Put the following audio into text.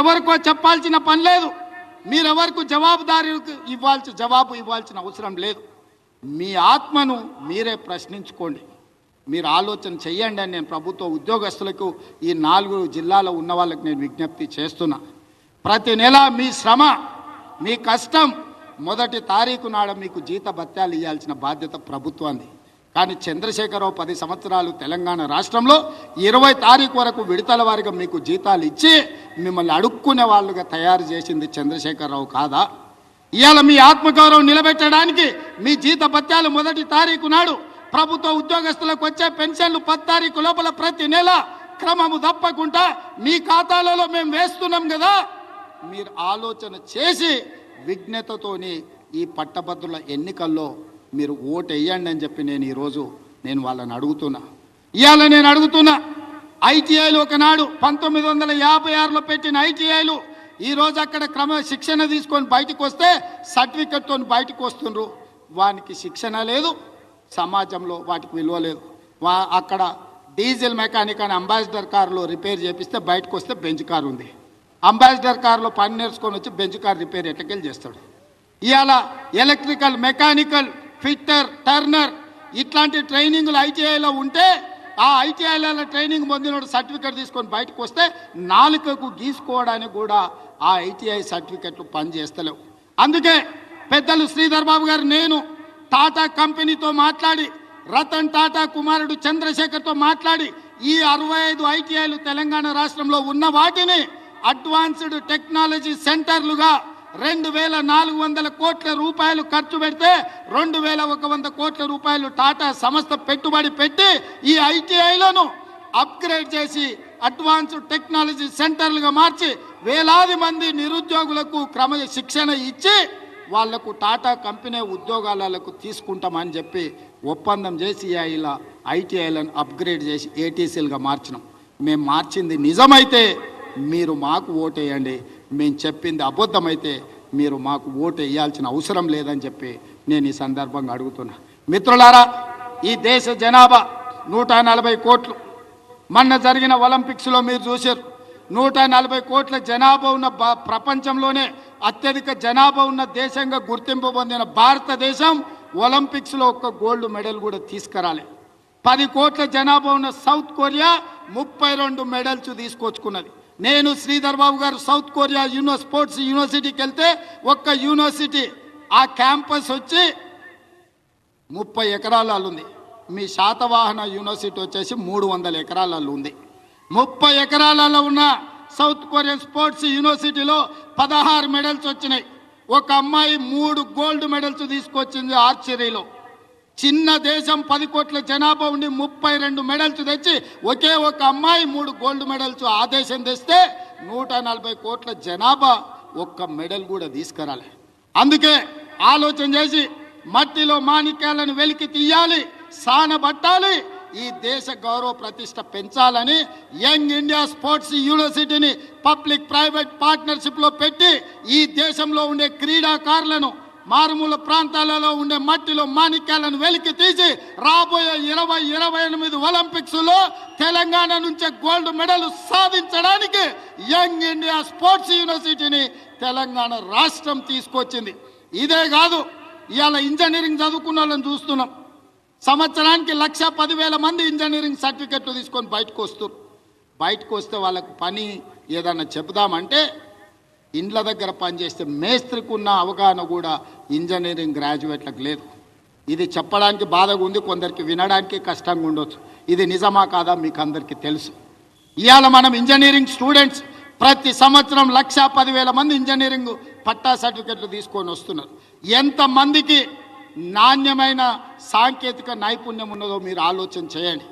ఎవరికో చెప్పాల్సిన పని లేదు, మీరెవరికి జవాబు ఇవ్వాల్సిన అవసరం లేదు. మీ ఆత్మను మీరే ప్రశ్నించుకోండి, మీరు ఆలోచన చెయ్యండి అని నేను ప్రభుత్వ ఉద్యోగస్తులకు ఈ 4 జిల్లాలో ఉన్న వాళ్ళకి నేను విజ్ఞప్తి చేస్తున్నా. ప్రతి నెల మీ శ్రమ, మీ కష్టం మొదటి తారీఖు నాడ మీకు జీత భత్యాలు ఇవ్వాల్సిన బాధ్యత ప్రభుత్వాన్ని. కానీ చంద్రశేఖరరావు 10 సంవత్సరాలు తెలంగాణ రాష్ట్రంలో 20 తారీఖు వరకు విడతల వారిగా మీకు జీతాలు ఇచ్చి మిమ్మల్ని అడుక్కునే వాళ్ళుగా తయారు చేసింది చంద్రశేఖరరావు కాదా? ఇవాళ మీ ఆత్మగౌరవం నిలబెట్టడానికి మీ జీత భత్యాలు మొదటి తారీఖు నాడు, ప్రభుత్వ ఉద్యోగస్తులకు వచ్చే పెన్షన్లు 10 తారీఖు లోపల ప్రతి నెల క్రమము తప్పకుండా మీ ఖాతాలలో మేము వేస్తున్నాం కదా. మీరు ఆలోచన చేసి విజ్ఞతతోని ఈ పట్టభద్రుల ఎన్నికల్లో మీరు ఓటు వేయండి అని చెప్పి నేను వాళ్ళని అడుగుతున్నా. ఇవాళ నేను అడుగుతున్నా, ఐటీఐలు ఒకనాడు 1956లో పెట్టిన ఐటీఐలు ఈరోజు అక్కడ శిక్షణ తీసుకొని బయటకు వస్తే సర్టిఫికెట్తో బయటకు వస్తుండ్రు. వానికి శిక్షణ లేదు, సమాజంలో వాటికి విలువ లేదు. అక్కడ డీజిల్ మెకానిక్ అని అంబాసిడర్ కారులో రిపేర్ చేపిస్తే బయటకు వస్తే బెంచ్ కారు ఉంది. అంబాసిడర్ కారులో పని నేర్చుకొని వచ్చి బెంచ్ కార్ రిపేర్ ఎట్టకెళ్ళి చేస్తాడు. ఇవాళ ఎలక్ట్రికల్, మెకానికల్, ఫిట్టర్, టర్నర్ ఇట్లాంటి ట్రైనింగ్లు ఐటీఐలో ఉంటే ఆ ఐటీఐలలో ట్రైనింగ్ పొందిన సర్టిఫికెట్ తీసుకొని బయటకు వస్తే నాలుకకు గీసుకోవడానికి కూడా ఆ ఐటీఐ సర్టిఫికెట్లు పనిచేస్తలేవు. అందుకే పెద్దలు శ్రీధర్ బాబు గారు, నేను టాటా కంపెనీతో మాట్లాడి, రతన్ టాటా కుమారుడు చంద్రశేఖర్తో మాట్లాడి ఈ 65 ఐటీఐలు తెలంగాణ రాష్ట్రంలో ఉన్న వాటిని అడ్వాన్స్డ్ టెక్నాలజీ సెంటర్లుగా 2400 కోట్ల రూపాయలు ఖర్చు పెడితే 2100 కోట్ల రూపాయలు టాటా సంస్థ పెట్టుబడి పెట్టి ఈ ఐటీఐలను అప్గ్రేడ్ చేసి అడ్వాన్స్డ్ టెక్నాలజీ సెంటర్లుగా మార్చి వేలాది మంది నిరుద్యోగులకు శిక్షణ ఇచ్చి వాళ్లకు టాటా కంపెనీ ఉద్యోగాలకు తీసుకుంటామని చెప్పి ఒప్పందం చేసి ఇలా ఐటీఐలను అప్గ్రేడ్ చేసి ఏటీసీలుగా మార్చినాం. మేము మార్చింది నిజమైతే మీరు మాకు ఓటు వేయండి, మేము చెప్పింది అబద్ధమైతే మీరు మాకు ఓటు వేయాల్సిన అవసరం లేదని చెప్పి నేను ఈ సందర్భంగా అడుగుతున్నా. మిత్రులారా, ఈ దేశ జనాభా 140 కోట్లు. మొన్న జరిగిన ఒలింపిక్స్లో మీరు చూశారు, 140 కోట్ల జనాభా ఉన్న ప్రపంచంలోనే అత్యధిక జనాభా ఉన్న దేశంగా గుర్తింపు పొందిన భారతదేశం ఒలింపిక్స్లో ఒక్క గోల్డ్ మెడల్ కూడా తీసుకురాలే. 10 కోట్ల జనాభా ఉన్న సౌత్ కొరియా 32 మెడల్స్ తీసుకొచ్చుకున్నది. నేను శ్రీధర్ బాబు గారు సౌత్ కొరియా స్పోర్ట్స్ యూనివర్సిటీకి వెళ్తే ఒక్క యూనివర్సిటీ ఆ క్యాంపస్ వచ్చి 30 ఎకరాలలో ఉంది. మీ శాతవాహన యూనివర్సిటీ వచ్చేసి 300 ఎకరాలలో ఉంది. 30 ఎకరాలలో ఉన్న సౌత్ కొరియన్ స్పోర్ట్స్ యూనివర్సిటీలో 16 మెడల్స్ వచ్చినాయి. ఒక అమ్మాయి 3 గోల్డ్ మెడల్స్ తీసుకొచ్చింది ఆర్చరీలో. చిన్న దేశం, 10 కోట్ల జనాభా ఉండి 32 మెడల్స్ తెచ్చి ఒకే ఒక అమ్మాయి 3 గోల్డ్ మెడల్స్ ఆ దేశం తెస్తే 140 కోట్ల జనాభా ఒక్క మెడల్ కూడా తీసుకురాలి. అందుకే ఆలోచన చేసి మట్టిలో మాణిక్యాలను వెలికి తీయాలి, సానబట్టాలి, ఈ దేశ గౌరవ ప్రతిష్ట పెంచాలని యంగ్ ఇండియా స్పోర్ట్స్ యూనివర్సిటీని పబ్లిక్ ప్రైవేట్ పార్ట్నర్షిప్లో పెట్టి ఈ దేశంలో ఉండే క్రీడాకారులను, మారుమూల ప్రాంతాలలో ఉండే మట్టిలో మాణిక్యాలను వెలికి తీసి రాబోయే 2028 ఒలింపిక్స్లో తెలంగాణ నుంచే గోల్డ్ మెడల్ సాధించడానికి యంగ్ ఇండియా స్పోర్ట్స్ యూనివర్సిటీని తెలంగాణ రాష్ట్రం తీసుకొచ్చింది. ఇదే కాదు, ఇవాళ ఇంజనీరింగ్ చదువుకున్న వాళ్ళని చూస్తున్నాం. సంవత్సరానికి 1,10,000 మంది ఇంజనీరింగ్ సర్టిఫికెట్లు తీసుకొని బయటకు వస్తారు. బయటకు వస్తే వాళ్ళకు పని ఏదన్నా చెబుదామంటే ఇండ్ల దగ్గర పనిచేస్తే మేస్త్రికి ఉన్న అవగాహన కూడా ఇంజనీరింగ్ గ్రాడ్యుయేట్లకు లేదు. ఇది చెప్పడానికి బాధగా ఉంది, కొందరికి వినడానికి కష్టంగా ఉండొచ్చు. ఇది నిజమా కాదా మీకు అందరికీ తెలుసు. ఇవాళ మనం ఇంజనీరింగ్ స్టూడెంట్స్ ప్రతి సంవత్సరం 1,10,000 మంది ఇంజనీరింగ్ పట్టా సర్టిఫికెట్లు తీసుకొని వస్తున్నారు. ఎంతమందికి నాణ్యమైన సాంకేతిక నైపుణ్యం ఉన్నదో మీరు ఆలోచన చేయండి.